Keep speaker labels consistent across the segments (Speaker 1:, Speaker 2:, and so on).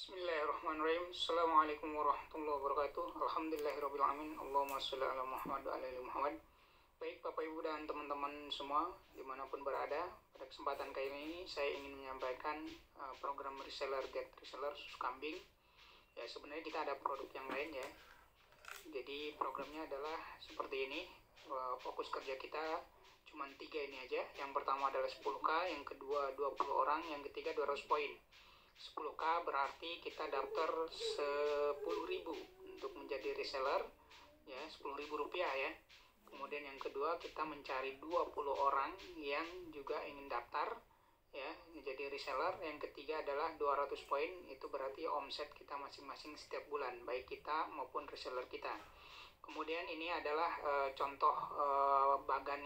Speaker 1: Bismillahirrahmanirrahim. Assalamualaikum warahmatullahi wabarakatuh. Alhamdulillahirrahmanirrahim. Allahumma sholli ala Muhammad wa ala ali Muhammad. Baik Bapak Ibu dan teman-teman semua dimanapun berada, pada kesempatan kali ini saya ingin menyampaikan program reseller get reseller susu kambing. Ya, sebenarnya kita ada produk yang lain ya. Jadi programnya adalah seperti ini. Fokus kerja kita cuma 3 ini aja. Yang pertama adalah 10K, yang kedua 20 orang, yang ketiga 200 poin. 10K berarti kita daftar 10.000 untuk menjadi reseller ya, 10.000 rupiah ya. Kemudian yang kedua kita mencari 20 orang yang juga ingin daftar ya menjadi reseller. Yang ketiga adalah 200 poin, itu berarti omset kita masing-masing setiap bulan, baik kita maupun reseller kita. Kemudian ini adalah contoh bagan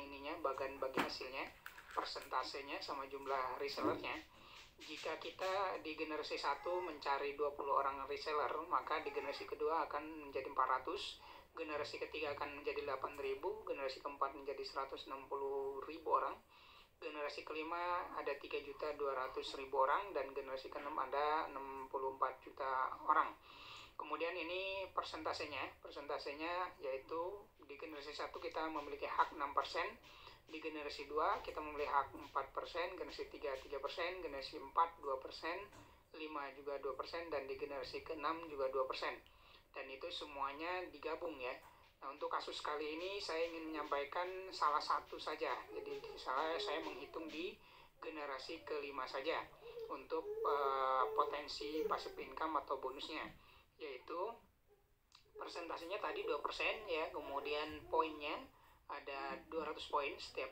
Speaker 1: bagi hasilnya, persentasenya sama jumlah resellernya. Jika kita di generasi 1 mencari 20 orang reseller, maka di generasi kedua akan menjadi 400, generasi ketiga akan menjadi 8.000, generasi keempat menjadi 160.000 orang, generasi kelima ada 3.200.000 orang, dan generasi keenam ada 64 juta orang. Kemudian ini persentasenya yaitu di generasi 1 kita memiliki hak 6%, di generasi 2 kita memiliki hak 4%, generasi 3 3%, generasi 4 2%, 5 juga 2%, dan di generasi ke-6 juga 2%. Dan itu semuanya digabung ya. Nah, untuk kasus kali ini saya ingin menyampaikan salah satu saja. Jadi saya menghitung di generasi ke-5 saja untuk potensi passive income atau bonusnya, yaitu persentasenya tadi 2% ya, kemudian poinnya ada 200 poin setiap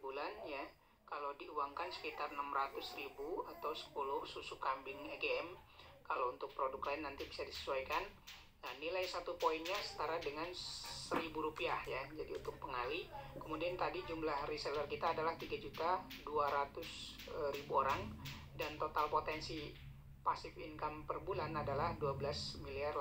Speaker 1: bulan ya. Kalau diuangkan sekitar 600.000 atau 10 susu kambing EGM. Kalau untuk produk lain nanti bisa disesuaikan. Nah, nilai 1 poinnya setara dengan 1.000 rupiah ya. Jadi untuk pengali. Kemudian tadi jumlah reseller kita adalah 3.200.000 orang, dan total potensi passive income per bulan adalah 12.800 miliar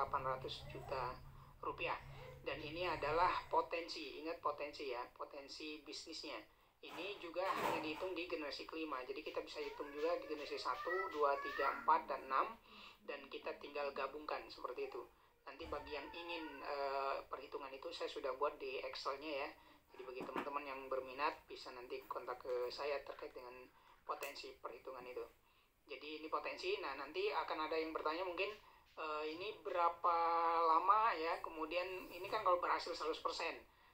Speaker 1: rupiah. Dan ini adalah potensi, ingat potensi ya, potensi bisnisnya. Ini juga hanya dihitung di generasi kelima. Jadi kita bisa hitung juga di generasi 1, 2, 3, 4, dan 6. Dan kita tinggal gabungkan seperti itu. Nanti bagi yang ingin perhitungan itu saya sudah buat di Excel-nya ya. Jadi bagi teman-teman yang berminat bisa nanti kontak ke saya terkait dengan potensi perhitungan itu. Jadi ini potensi. Nah, nanti akan ada yang bertanya mungkin ini berapa lama ya, kemudian ini kan kalau berhasil 100%,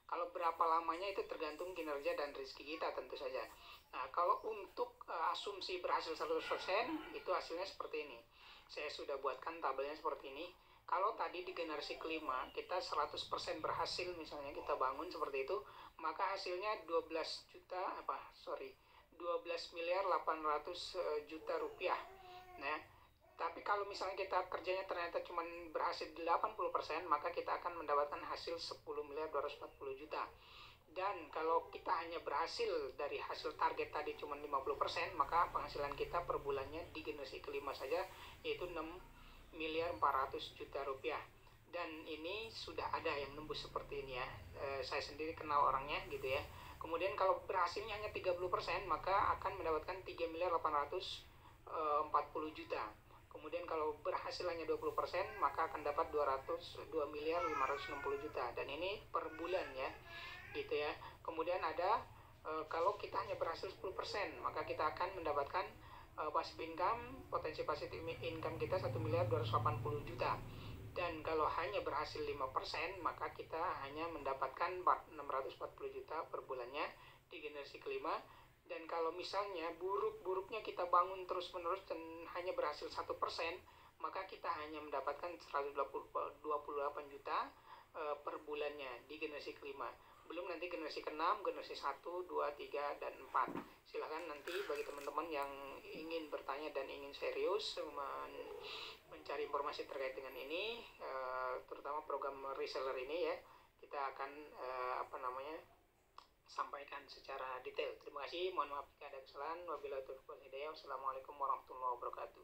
Speaker 1: kalau berapa lamanya itu tergantung kinerja dan rezeki kita tentu saja. Nah, kalau untuk asumsi berhasil 100% itu hasilnya seperti ini. Saya sudah buatkan tabelnya seperti ini. Kalau tadi di generasi kelima kita 100% berhasil, misalnya kita bangun seperti itu, maka hasilnya 12.800.000.000 rupiah. Nah, tapi kalau misalnya kita kerjanya ternyata cuma berhasil 80%, maka kita akan mendapatkan hasil 10.240.000.000. Dan kalau kita hanya berhasil dari hasil target tadi cuma 50%, maka penghasilan kita per bulannya di generasi kelima saja yaitu 6.400.000.000 rupiah. Dan ini sudah ada yang nembus seperti ini ya. Saya sendiri kenal orangnya gitu ya. Kemudian kalau berhasilnya hanya 30%, maka akan mendapatkan 3.840.000.000. Kemudian kalau berhasil hanya 20%, maka akan dapat 2.560.000.000. Dan ini per bulan ya, gitu ya. Kemudian ada kalau kita hanya berhasil 10%, maka kita akan mendapatkan passive income, potensi passive income kita 1.280.000.000. Dan kalau hanya berhasil 5%, maka kita hanya mendapatkan 640.000.000 per bulannya di generasi kelima. Dan kalau misalnya buruk-buruknya kita bangun terus-menerus dan hanya berhasil 1%, maka kita hanya mendapatkan 128 juta per bulannya di generasi kelima. Belum nanti generasi ke-6, generasi 1, 2, 3, dan 4. Silahkan nanti bagi teman-teman yang ingin bertanya dan ingin serius mencari informasi terkait dengan ini, terutama program reseller ini ya, kita akan sampaikan secara detail. Terima kasih, mohon maaf jika ada kesalahan. Wabillahi taufiq wal hidayah. Wassalamualaikum warahmatullahi wabarakatuh.